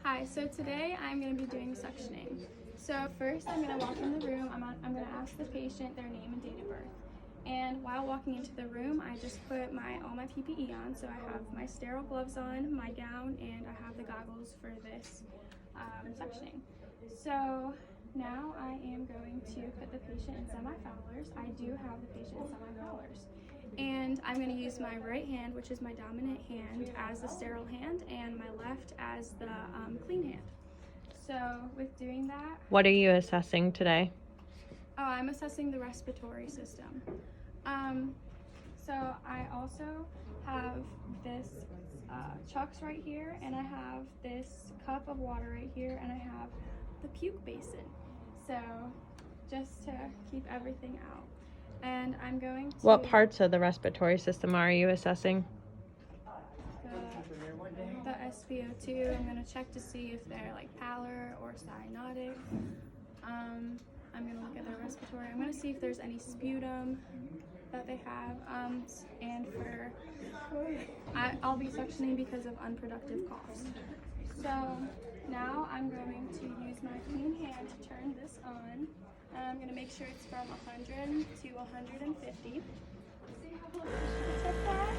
Hi, so today I'm going to be doing suctioning. So first I'm going to walk in the room, I'm going to ask the patient their name and date of birth. And while walking into the room, I just put all my PPE on. So I have my sterile gloves on, my gown, and I have the goggles for this suctioning. So now I am going to put the patient in semi-fowlers. I do have the patient in semi-fowlers. And I'm going to use my right hand, which is my dominant hand, as the sterile hand, and my left as the clean hand. So with doing that... What are you assessing today? Oh, I'm assessing the respiratory system. So I also have this chucks right here, and I have this cup of water right here, and I have the puke basin. So just to keep everything out. And I'm going to... What parts of the respiratory system are you assessing? The SpO2. I'm going to check to see if they're like pallor or cyanotic. I'm going to look at their respiratory. I'm going to see if there's any sputum that they have. And I'll be suctioning because of unproductive coughs. So now I'm going to use my clean hand to turn this on. And I'm going to make sure it's from 100 to 150. See how close I took that?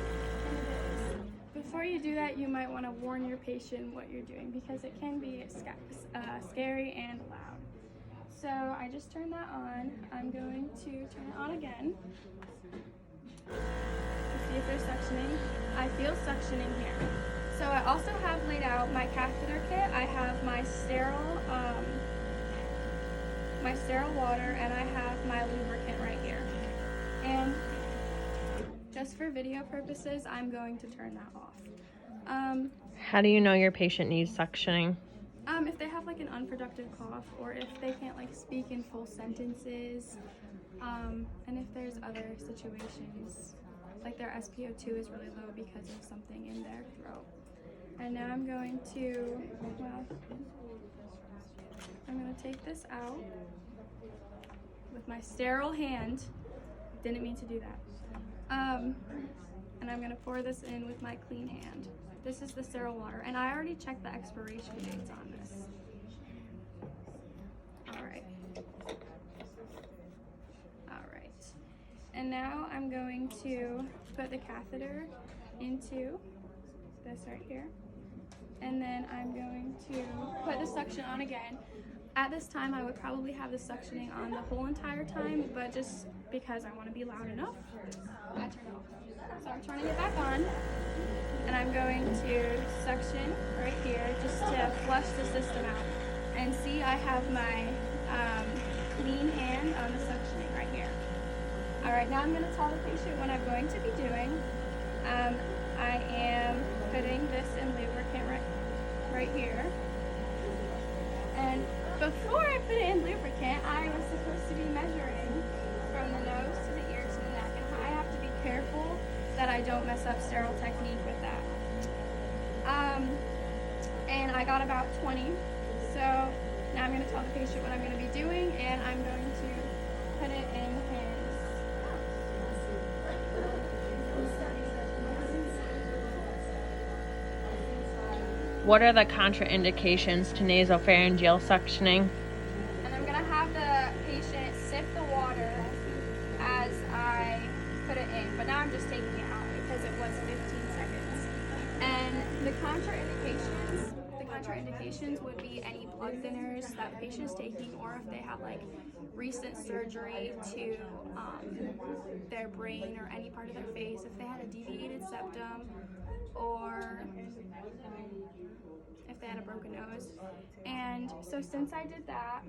And it is. Before you do that, you might want to warn your patient what you're doing because it can be scary and loud. So I just turned that on. I'm going to turn it on again to see if there's suctioning. I feel suctioning here. So I also have laid out my catheter kit. I have my sterile water, and I have my lubricant right here. And just for video purposes, I'm going to turn that off. How do you know your patient needs suctioning? If they have like an unproductive cough, or if they can't like speak in full sentences, and if there's other situations, like their SpO2 is really low because of something in their throat. And now I'm going to take this out with my sterile hand. Didn't mean to do that. And I'm going to pour this in with my clean hand. This is the sterile water, and I already checked the expiration dates on this. All right. And now I'm going to put the catheter into this right here. And then I'm going to put the suction on again. At this time, I would probably have the suctioning on the whole entire time, but just because I want to be loud enough, I turn it off. So I'm turning it back on, and I'm going to suction right here just to flush the system out. And see, I have my clean hand on the suctioning right here. All right, now I'm going to tell the patient what I'm going to be doing. I am putting this in lubricant right here. And before I put it in lubricant, I was supposed to be measuring from the nose to the ear to the neck. And I have to be careful that I don't mess up sterile technique with that. And I got about 20. So now I'm going to tell the patient what I'm going to be doing, and I'm going to put it in his... What are the contraindications to nasopharyngeal suctioning? And I'm going to have the patient sip the water as I put it in. But now I'm just taking it out because it was 15 seconds. And the contraindications would be any blood thinners that the patient is taking, or if they have like recent surgery to their brain or any part of their face, if they had a deviated septum, or if they had a broken nose. And so since I did that,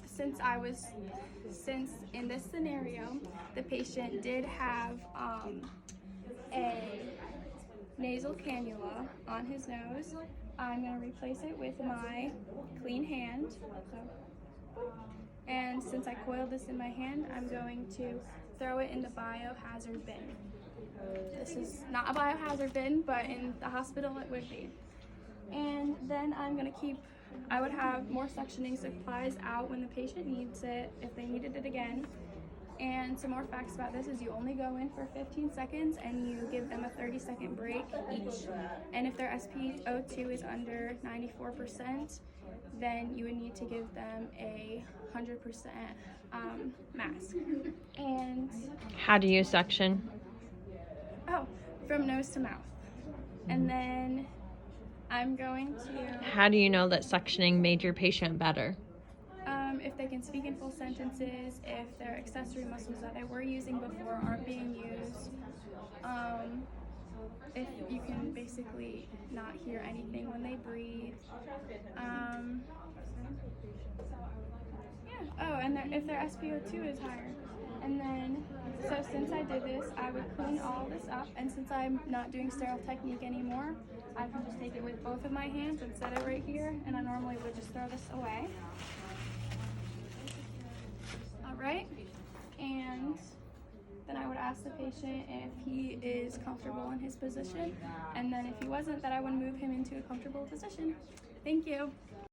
since in this scenario the patient did have a nasal cannula on his nose, I'm going to replace it with my clean hand. And since I coiled this in my hand, I'm going to throw it in the biohazard bin. This is not a biohazard bin, but in the hospital it would be. And then I would have more suctioning supplies out when the patient needs it, if they needed it again. And some more facts about this is you only go in for 15 seconds and you give them a 30-second break each. And if their SpO2 is under 94%, then you would need to give them a 100% mask. And How do you suction? from nose to mouth. And then I'm going to, How do you know that suctioning made your patient better? if they can speak in full sentences, if their accessory muscles that they were using before aren't being used, if you can basically not hear anything when they breathe. And if their SpO2 is higher. And then, so since I did this, I would clean all this up, and since I'm not doing sterile technique anymore, I can just take it with both of my hands and set it right here, and I normally would just throw this away. Alright, and then I would ask the patient if he is comfortable in his position, and then if he wasn't, then I would move him into a comfortable position. Thank you.